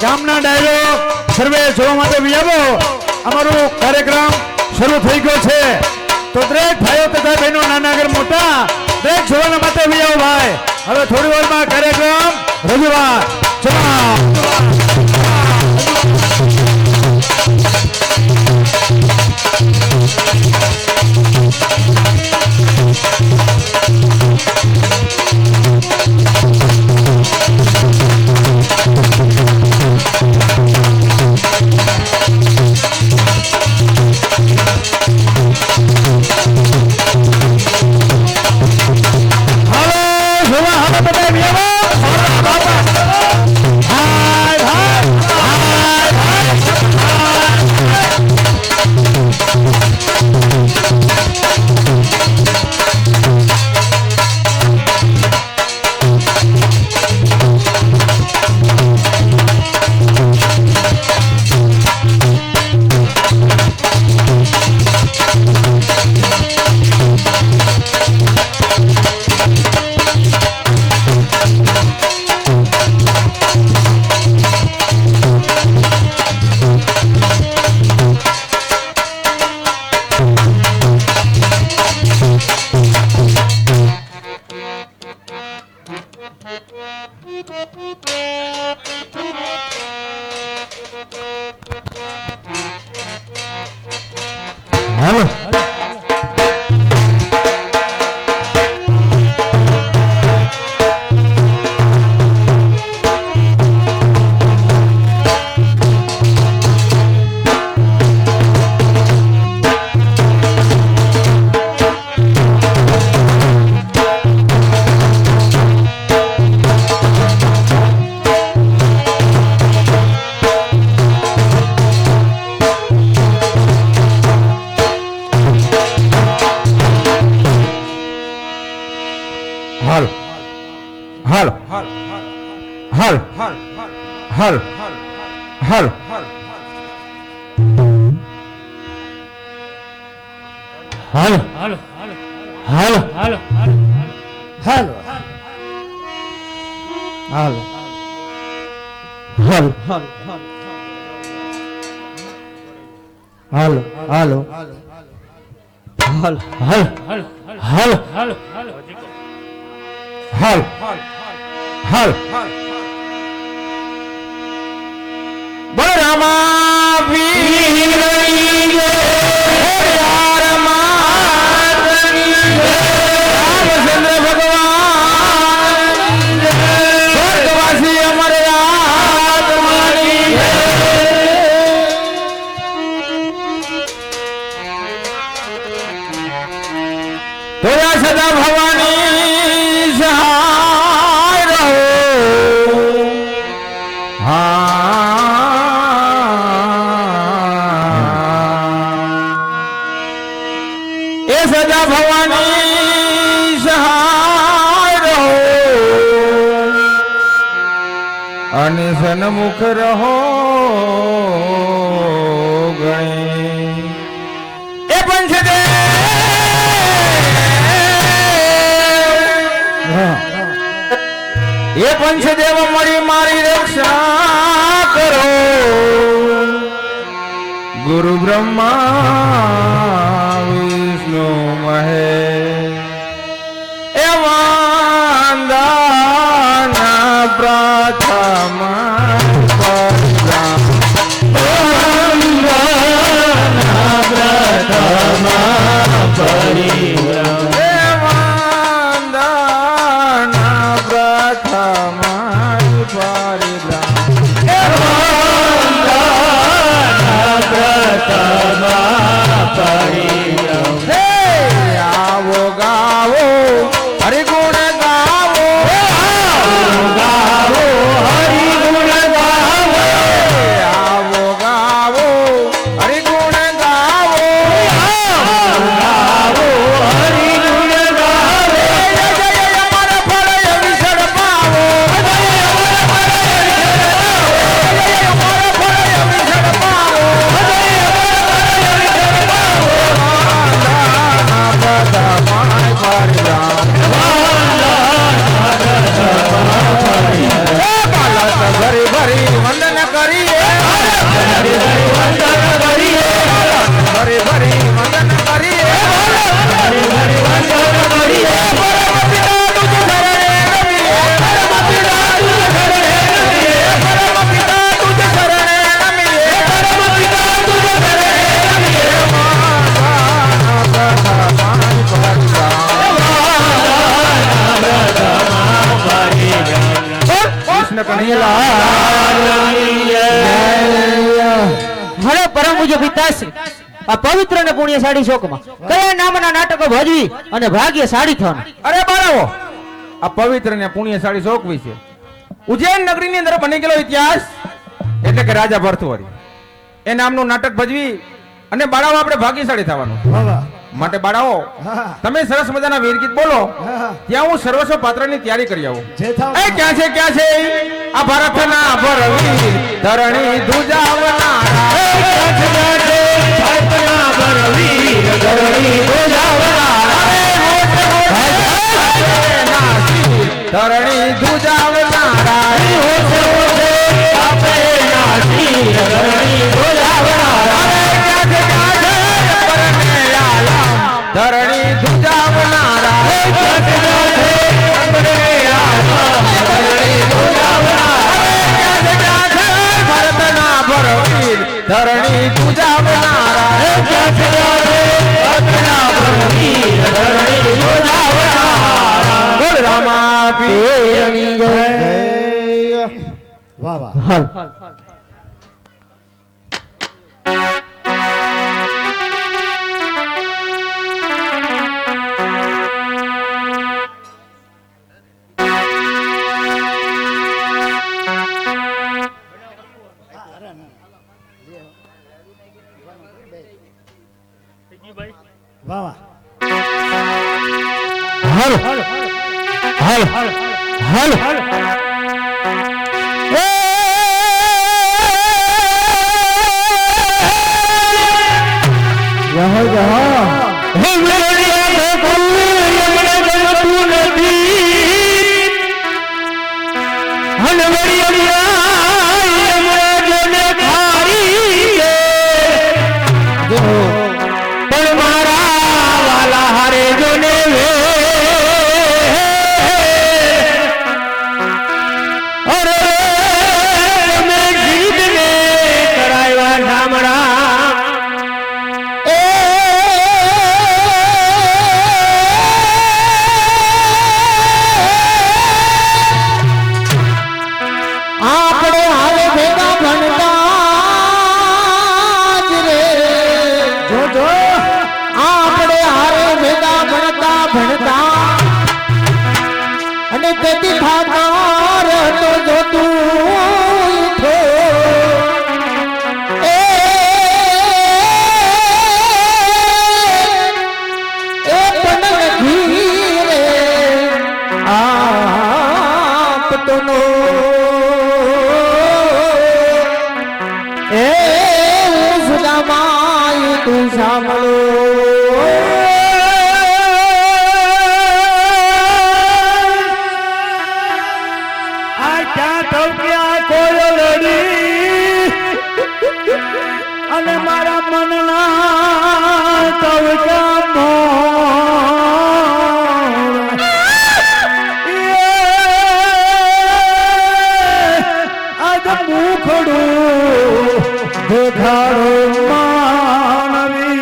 ગામના ડાયરો સર્વે જોવા માટે વિયાવો અમારો કાર્યક્રમ શરૂ થઈ ગયો છે તો દરેક ભાઈઓ તથા બહેનો નાના આગળ મોટા દરેક જોવાના માટે વિયાવો ભાઈ હવે થોડી વારમાં કાર્યક્રમ રજૂઆત સન્મુખ રહો ગણે એ પંચદેવ એ પંચદેવ મળી મારી રક્ષા કરો ગુરુ બ્રહ્મા વિષ્ણુ મહેશ એ વાંદાના પ્રથમ જણાવજો પિતાશ્રી, આ પવિત્ર અને પુણ્યશાળી શોકમાં કયા નામના નાટકો ભજવી અને ભાગ્યશાળી થવાનું? અરે બાળાઓ, આ પવિત્ર ને પુણ્યશાળી શોક વિશે ઉજ્જૈન નગરીની અંદર બની ગયેલો ઇતિહાસ એટલે કે રાજા ભરથુહરી એ નામનું નાટક ભજવી અને બાળાઓ આપણે ભાગ્યશાળી થવાનું. માટે બાળાઓ તમે સરસ મજાના વીર ગીત બોલો, ત્યાં હું સર્વસ્વ પાત્રની તૈયારી કરી આવું. એ ક્યાં છે આ ભારતના ભરવીર ધરણી ધુજાવનારા, ભારતના બળવીર ધરણી ધુજાવનારા, ધરણી ધુજાવનારા, ધરણી ધુજાવનારા, ભારતના ભરવીર ધરણી ધુજાવનારા, બોલ રામા પીરની જય. વાહ વાહ. હાલ વાહ વાહ. હાલ હાલ હાલ પણ મારા વાલા હારે જોને વે અરે તમે ગીત ને કરાવ્યા ઠામડા એ આપણે હારે ભેગા ભણતા આપણે હારે ભેગા ભણતા અને તેથી ઠાકર તો જોતું થો એ પણ નથી રે આપતનો એ સુદામાય તું સાંભળો અને મારા મનના તવકા આજ મુખડું દેખાડો માનવી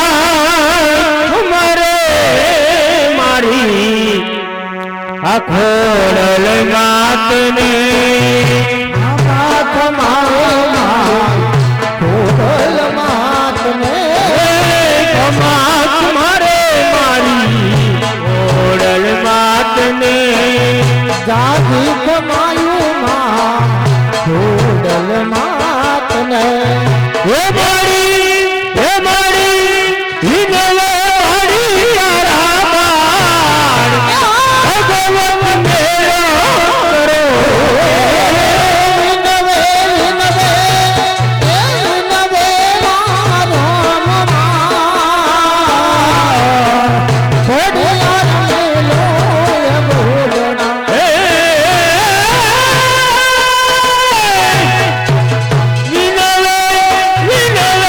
મારું મારે મારી આ ખોડલ માતને ખોડલ માતને મારે મારી ખોડલ માતને જાગી કમાયું માં ખોડલ માતને એ મારી હિનવાડી આરામાડ ભગવન મેળો કરો વિનવે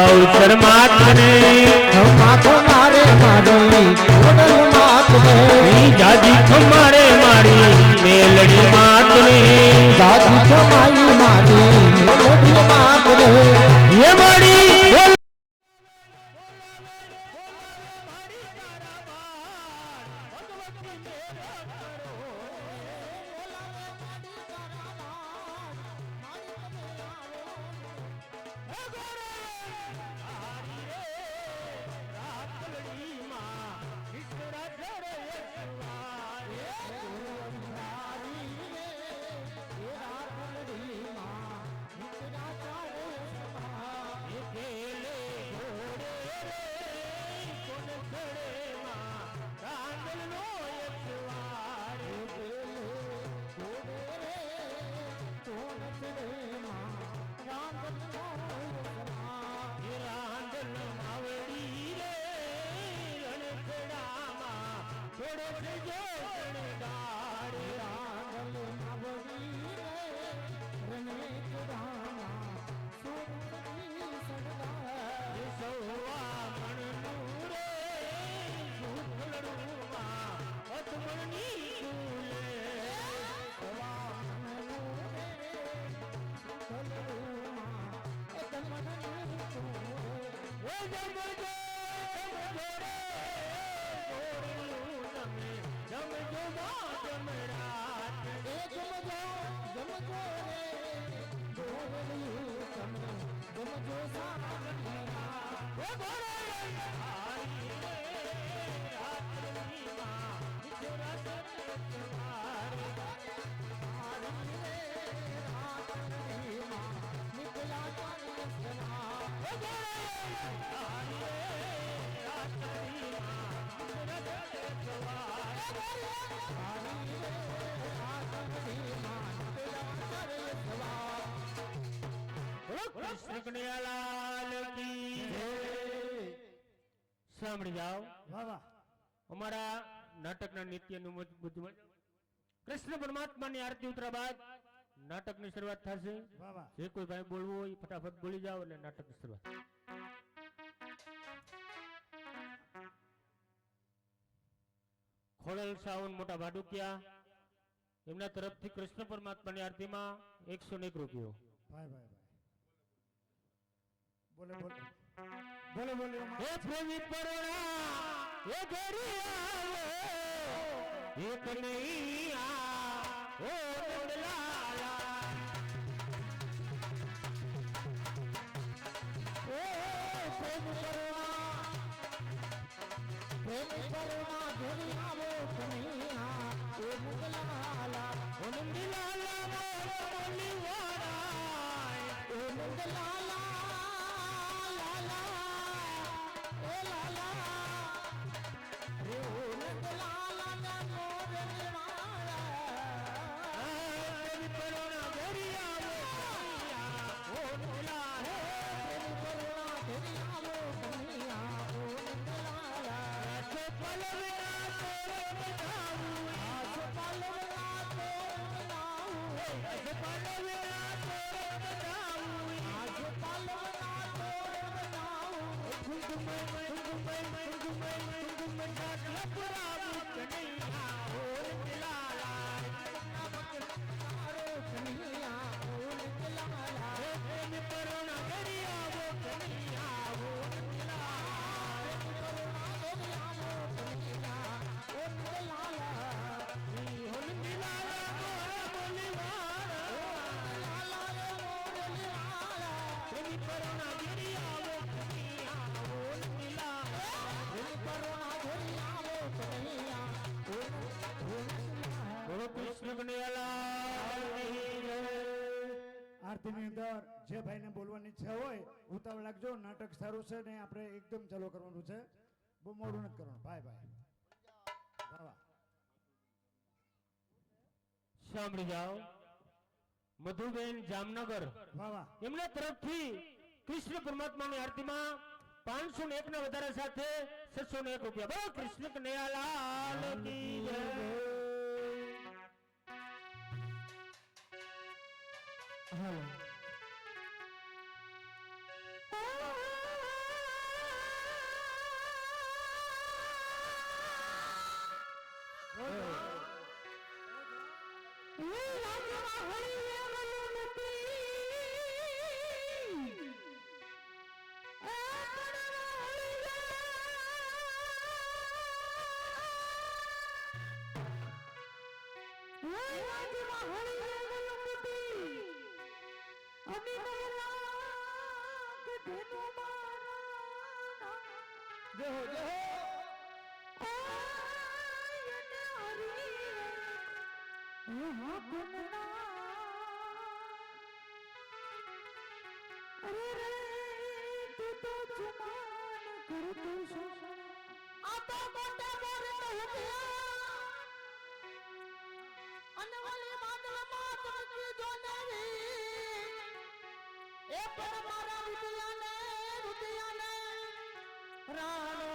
અવસર માત્રે માથો મારે મારી ખોડલ માથે જાજી ખમારે મારી મેલડી માત્રે દાદી કમાઈ મારી મેલડી માથે એ મારી કૃષ્ણ કનૈયાલાલ કી જય. સાંભળી જાઓ વાહ વાહ અમારા નાટકના નિત્યનું બધું કૃષ્ણ પરમાત્માની આરતી ઉતર્યા બાદ નાટકની શરૂઆત થશે. વાહ વાહ જે કોઈ ભાઈ બોલવું હોય ફટાફટ બોલી જાઓ એટલે નાટકની શરૂઆત. ખોડલ સાવન મોટા ભાડુકિયા એમના તરફથી કૃષ્ણ પરમાત્માની આરતીમાં 101 રૂપિયો. ભાઈ ભાઈ ભાઈ બોલે બોલે બોલે બોલે હે પ્રેમી પરોણા હે ઘરે આવો એક નહીં ઓ નંદલાલા ઓ પ્રેમ કરુણા ધોરી આવો કનૈયા ઓ મુગલાલા ઓ નંદલાલા મોર બોલી વાળા ઓ મુગલાલા આરતીની અંદર જે ભાઈને બોલવાની ઈચ્છા હોય ઉતાવળ લાગજો. નાટક સારું છે ને આપણે એકદમ ચાલુ કરવાનું છે. બહુ મોડું નથી કરવાનું. ભાઈ ભાઈ વાહ વાહ સાંભળી જાઓ મધુબેન જામનગર વાહ વાહ એમના તરફથી કૃષ્ણ પરમાત્માની આરતીમાં 501 ના વધારા સાથે 701 રૂપિયા. બોલો કૃષ્ણ કનૈયાલાલ કી જય. જય હો જય હો अरे रे तू तो जुबान कर तू आता मोटे मोर हुआ अनवाली बादल मात की जो नहीं ए पर मारा रुदिया ने रानो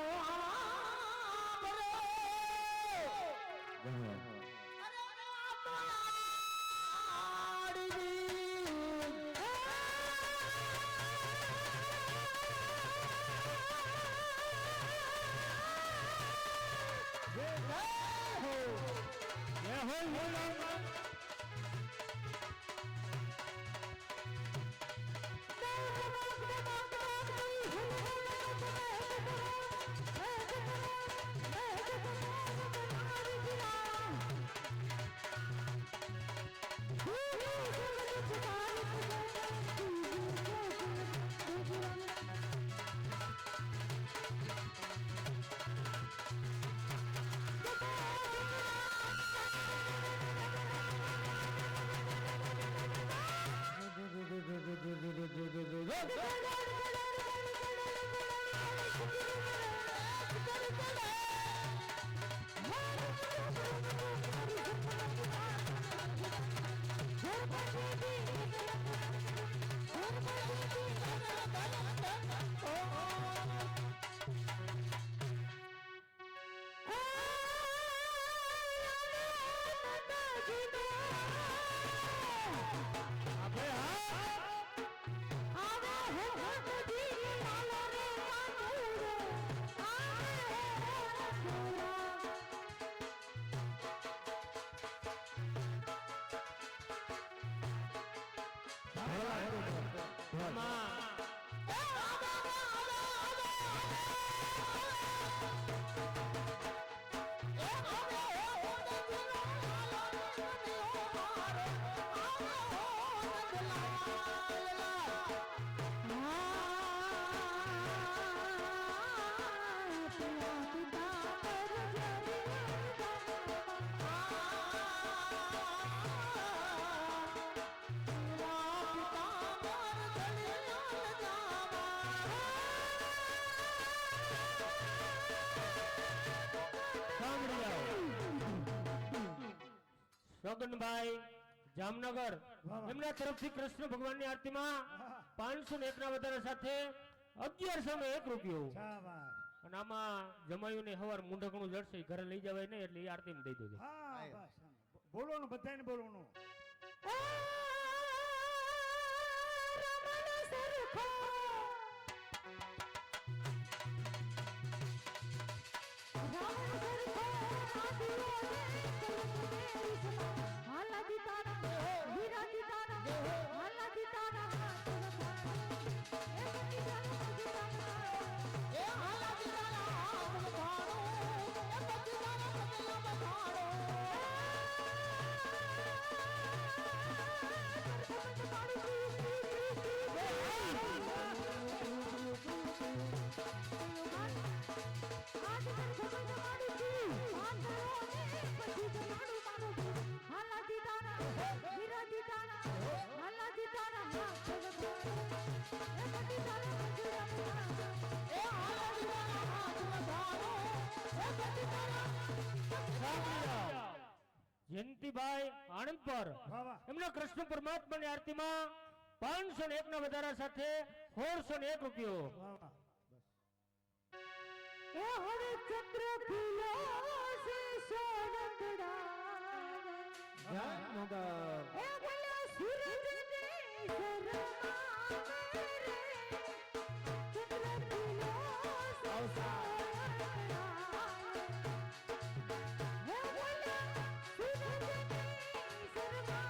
ગગનભાઈ જામનગર એમના તરફથી કૃષ્ણ ભગવાનની આરતીમાં 501 ના વધારા સાથે 1101 રૂપિયો શાબાશ. અને આમાં જમાયુને હવાર મુંડકણું જડશે ઘરે લઈ જવાય નહીં એટલે એ આરતીમાં દઈ દેજો. હા બસ બોલવાનું બધાને બોલવાનું. જયંતિભાઈ આણંદપર વાહ, વાહ. એમના કૃષ્ણ પરમાત્માની આરતીમાં 501 ના વધારા સાથે 1601 રૂપિયો. વાહ, વાહ. ए हरे चंद्र फूलों से सोनकड़ा જામનગર ए भला सूरज ने शर्मा मेरे चंद्र फूलों से सोनकड़ा ए भला सूरज ने शर्मा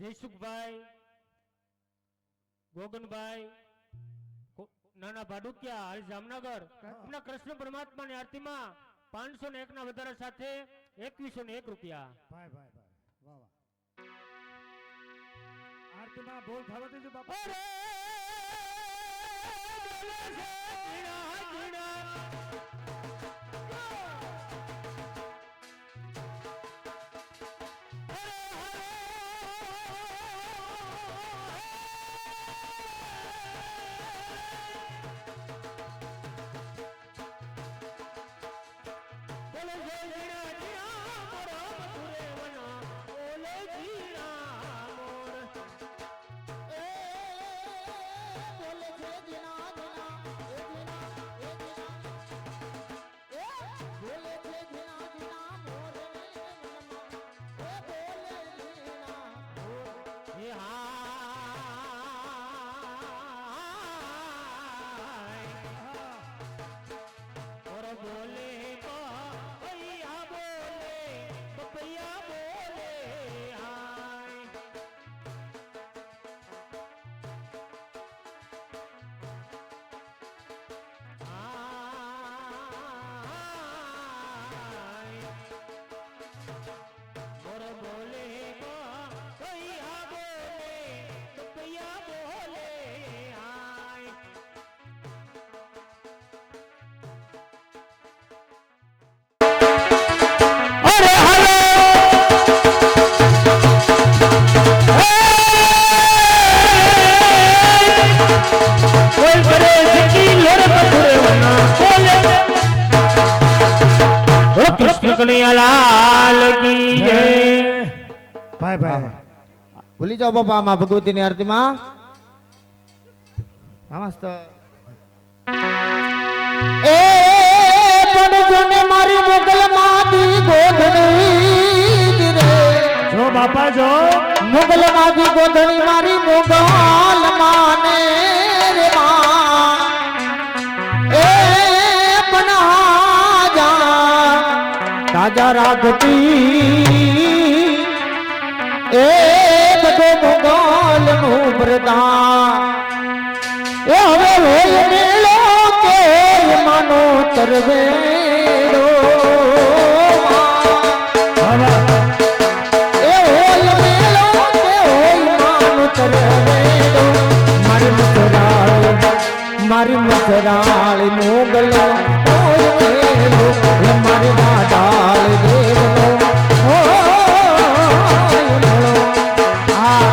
જયસુખભાઈ, ગોગનભાઈ, નાના ભાડુકિયા હાલ જામનગર એમના કૃષ્ણ પરમાત્માની આરતીમાં 501 ના વધારા સાથે 2101 રૂપિયા. ભાઈ ભાઈ ભાઈ વાહ વાહ આરતીમાં બોલ થવા દેજો બાપા કૃષ્ણ કનૈયાલાલ કી જય. ભાઈ ભાઈ ભૂલી જાઓ બાપા આમાં ભગવતીની આરતીમાં મસ્ત એ પડજોને મારી મોગલમાંથી ગોધણી રે જો બાપા જો મોગલમાંથી ગોધણી મારી મોગલ માને રે માં એ પના જા તાજા રાખતી એ બધો મોગલ નું પ્રદાન એ હવે હોય મેળો કે માનો તરવેડો એ હોય મેળો કે હોય માનો તરવેડો મારી મસરાળ મોગલ હોય મેળો એ મારી વાડાળ દેવનો હોય મેળો આ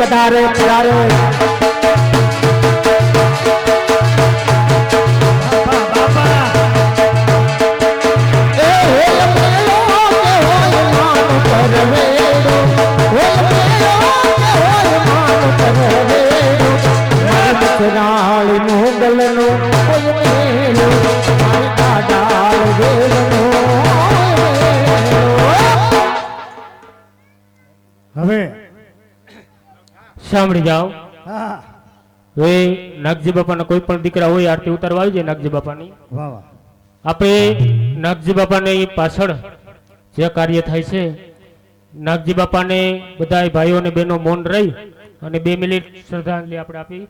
પધારે પધારે એ હોય મેલો કે હોય માનો તરવેડો હોય મેલો કે હોય માનો તરવેડો મસરાળ મોગલનો હોય મેલો મારી કાડાળ વેલનો હવે સાંભળી જાઓ. હા હવે નાગજી બાપાના કોઈ પણ દીકરા હોય આરતી ઉતારવા આવી જાય નાગજી બાપાની. વાહ વાહ આપણે નાગજી બાપાને પાછળ જે કાર્ય થાય છે નાગજી બાપાને બધા ભાઈઓ અને બહેનો મૌન રહી અને 2 મિનિટ શ્રદ્ધાંજલિ આપણે આપી.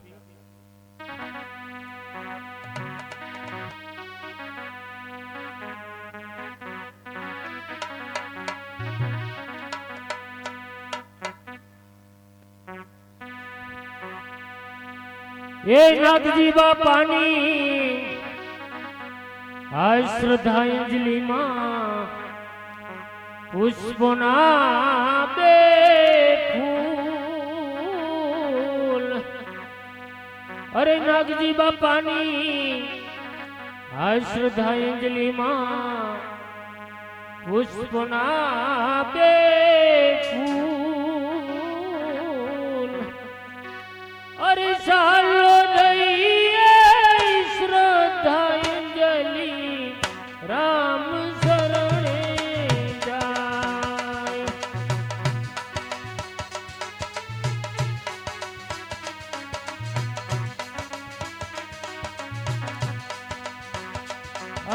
એ નાગજી બાપાની આ શ્રદ્ધાંજલિમાં પુષ્પોના બે ફૂલ અરે નાગજી બાપાની આ શ્રદ્ધાંજલિમાં પુષ્પોના બે ફૂલ અરે ચાલો દઈએ શ્રદ્ધાંજલિ રામ શરણે જાય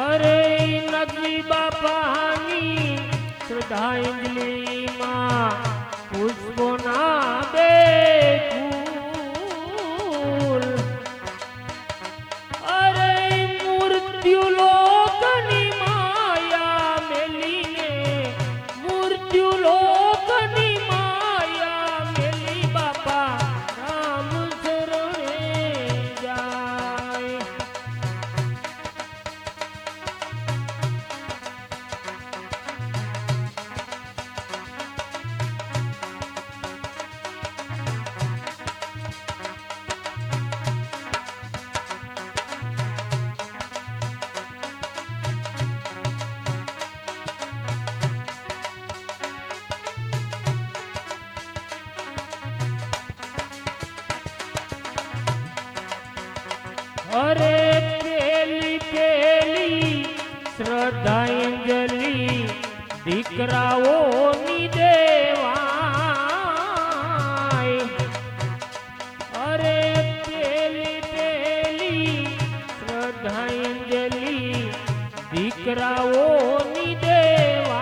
અરે નગરી બાપાની શ્રદ્ધાંજલિમાં પુષ્પોના બે ફૂલ અરે મૃત્યુ લોકની માયા મેલીને મૃત્યુ લોકની માયા મેલી બાપા રામ શરણે જાય અરે પેલી પેલી શ્રદ્ધાંજલિ દીકરાઓની દેવાય અરે પેલી પેલી શ્રદ્ધાંજલિ દીકરાઓની દેવાય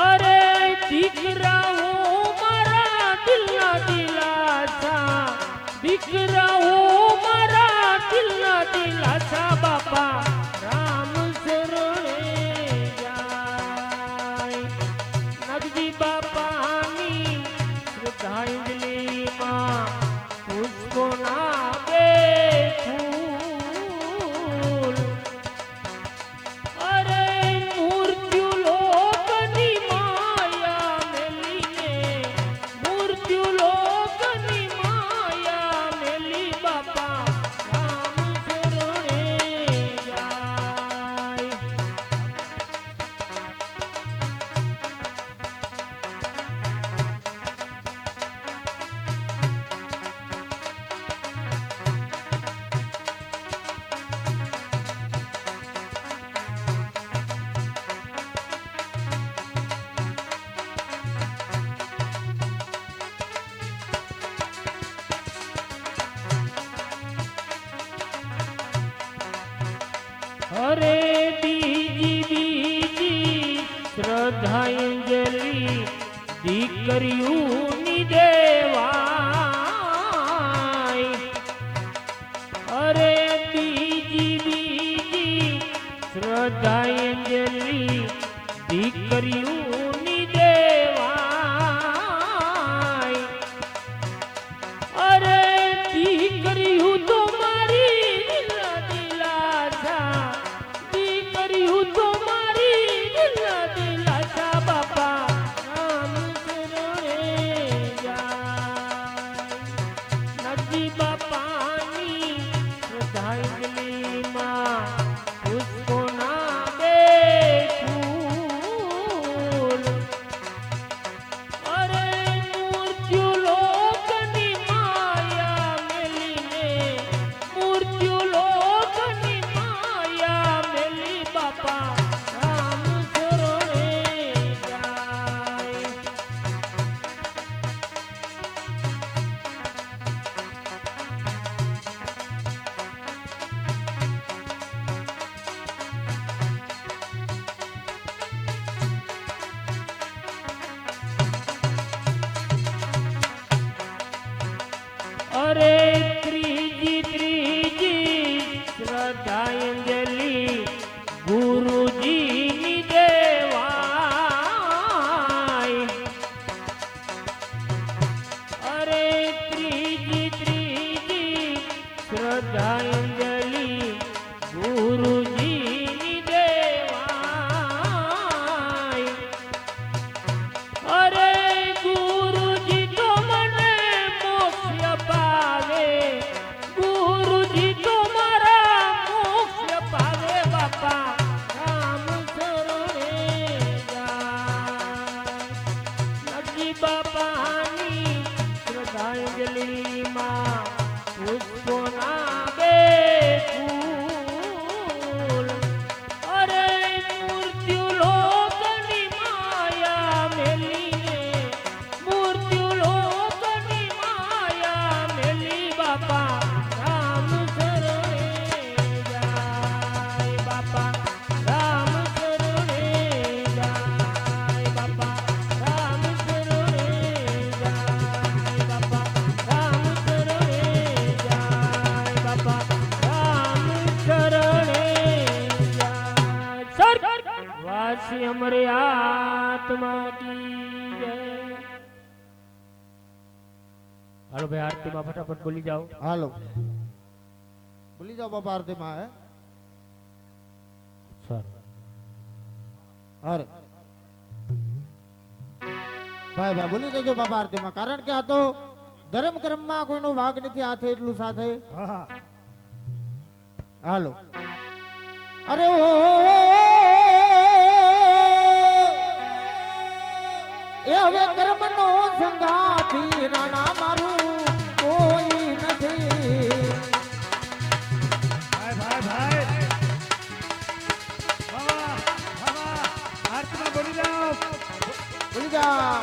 અરે દીકરાઓ મારા દિલના દિલાસા દીકરાઓ મારા દિલના દિલાસા બાપા રામ શરણે જાય નગજી બાપાની શ્રદ્ધાંજલિમાં પુષ્પોના બે ફૂલ અરે મૃત્યુ લોકની માયા મેલીને મૃત્યુ લોકની માયા મેલી બાપા રામ શરણે જાય અરે બીજી બીજી શ્રદ્ધાંજલિ દીકરીઓની દેવાય અરે બીજી બીજી શ્રદ્ધાંજલિ દીકરીઓની દેવાય અરે દીકરીઓ તો મારી દિલના દિલાસા દીકરીઓ તો મારી દિલના દિલાસા બાપા રામ શરણે જાય નગજી બાપાની શ્રદ્ધાંજલિમાં પુષ્પોના બે ફૂલ કાશી અમરે આત્મા કી જય. હાલો ભાઈ આરતીમાં ફટાફટ બોલી જાઓ. હાલો ભૂલી જાઓ બાપા આરતીમાં હે સર અરે ભાઈ ભાઈ ભૂલી જજો બાપા આરતીમાં, કારણ કે આ તો ધર્મ કર્મમાં કોઈનો ભાગ નથી, હાથે એટલું સાથે. હાલો અરે ઓ એ હવે કર્મનો સંગાથી નાના મારું કોઈ નથી. ભાઈ ભાઈ ભાઈ બાબા બાબા આરતીમાં બોલી જાઓ. ભૂલી જા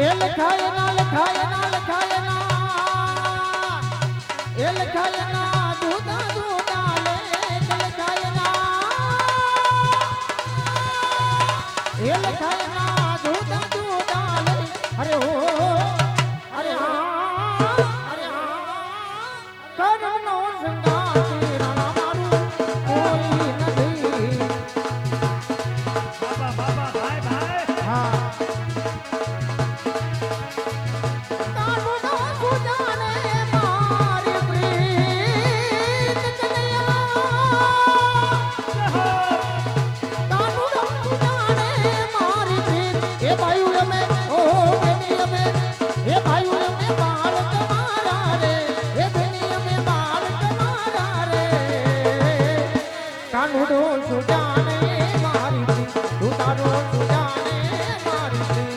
એ લખાય ના લખાય ના લખાય ના એ લખાય ના દૂધા દૂધા લે લખાય ના એ લખાય ના દૂધા દૂધા લે. અરે હો અરે હા અરે હા કર્મનો સંગાતી રાણા મારું કોઈ નથી. બાબા બાબા ભાઈ ભાઈ હા તારું નામ સુજાને મારી પ્રીત કનૈયા, તારું નામ સુજાને મારી પ્રીત. એ ભાઈઓ અમે ઓ બેની અમે એ ભાઈઓ અમે બાળક મારા રે એ બેની અમે બાળક મારા રે. કાનુડો સુજાને મારી પ્રીત તું તારો સુજાને મારી પ્રીત.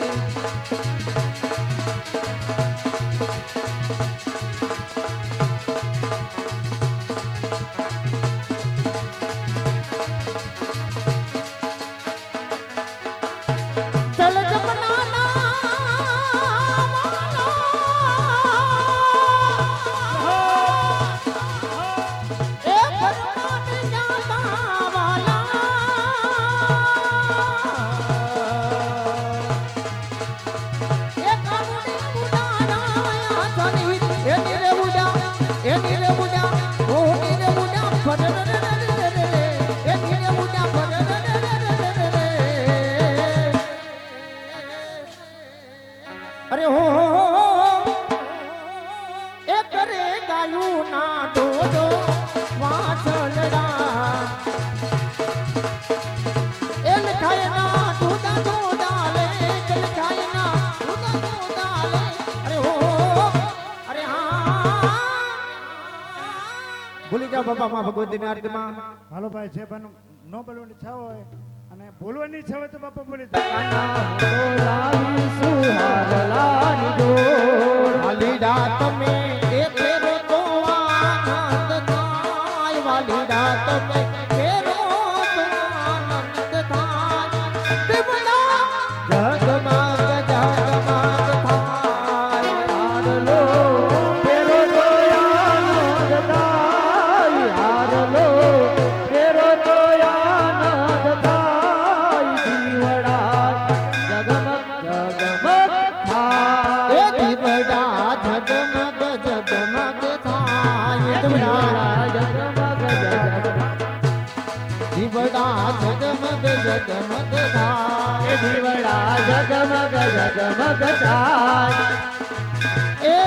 ચલ જમના એ ભરમાને જાતા વાલા એ કાનુડે ઉડાના આસની એ નીરે ઉડા ઓ નીરે ઉડા ફરર એ નીરે ઉડા ફરર. અરે હો એ કરે ગાયું ના દોડો વાછલડા એ લખાય ના દૂધા દૂધા લે લખાય ના દૂધા દૂધા લે. અરે હો અરે હા ભૂલી જાઓ બાપા માં ભગવતીની આરતીમાં. હાલો ભાઈ જે પણ નો બોલવાની ઈચ્છા હોય અને બોલવાની ઈચ્છા હોય તો બાપા બોલી જાઓ. વાલીડા તમે એ ફેરો તો આનંદ થાય, વાલીડા તમે ફેરો તો આનંદ થાય. દીવડા જગમગ જગમગ થાય, હારલો ફેરો તો આનંદ થાય, હારલો ફેરો તો આનંદ થાય. દીવડા જગમગ જગમગ થાય, એ દીવડા જગમગ જગમગ થાય. દીવડા જગમગ જગમગ દીવડા જગમગ જગમગ થાય, દીવડા જગમગ જગમગ થાય. એ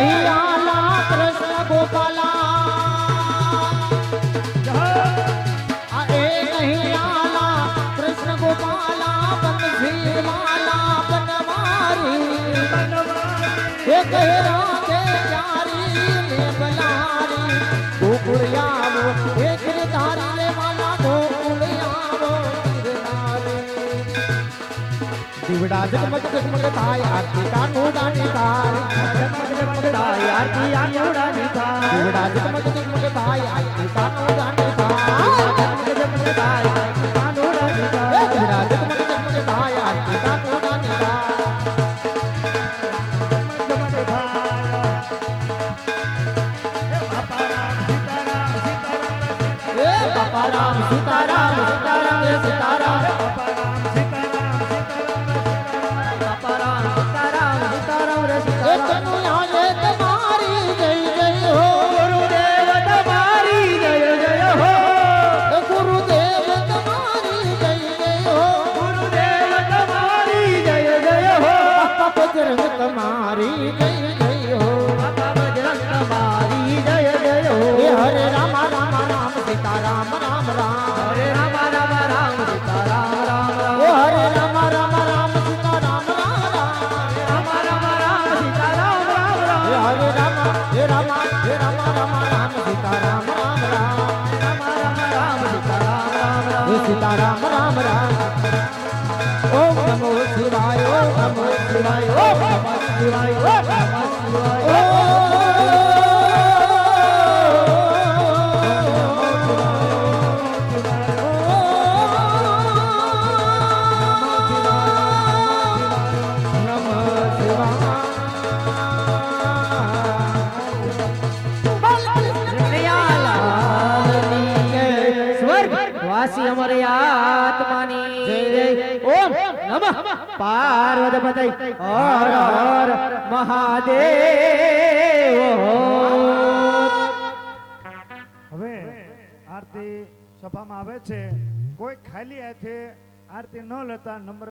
હિયાલા કૃષ્ણ ગોપાલા એ નહીં આલા કૃષ્ણ ગોપાલા બંસી માલા બનવારી એ કહે રાધે પ્યારી મે બલારી ગોકુળિયાવો એ ગિરધારી લે માલા ગોકુળિયાવો ગિરધારી. દીવડા જગમગ જગમગ થાય આરતી કાનો દાની થાય, જગમગ જગમગ થાય આરતી કાનો દાની થાય. દીવડા જગમગ જગમગ થાય આરતી કાનો દાની થાય, જગમગ જગમગ થાય આરતી કાનો દાની થાય. દીવડા જગમગ જગમગ થાય આરતી કાનો દાની થાય. એ બાપા રામ સીતારામ સીતારામ રે સીતારામ, બાપા રામ સીતારામ સીતારામ રે સીતારામ. તમારી જય જય હો ગુરુદેવ તમારી તમારી જય જય હો બાપા બજરંગ તમારી જય જય હો હે હરે રામ રામ રામ સીતા રામ રામ રામ હરે રામ રામ રામ સીતા રામ રામ રામ હે હરે રામ રામ રામ સીતા રામ રામ રામ રામ રામ રામ સીતા રામ રામ રામ હે હરે રામ હે રામ હે રામ રામ રામ સીતા રામ રામ રામ રામ રામ રામ સીતા રામ રામ રામ હે સીતા રામ રામ રામ ઓમ નમો શિવાય ઓમ નમો શિવાય ઓમ નમો શિવાય ઓમ નમો શિવાય સ્વર્ગ વાસી અમારે આત્માની જય જય ઓમ નમઃ પાર્વતી હર હર મહાદેવ હવે આરતી સભામાં આવે છે કોઈ ખાલી હાથે આરતી ન લેતા નંબર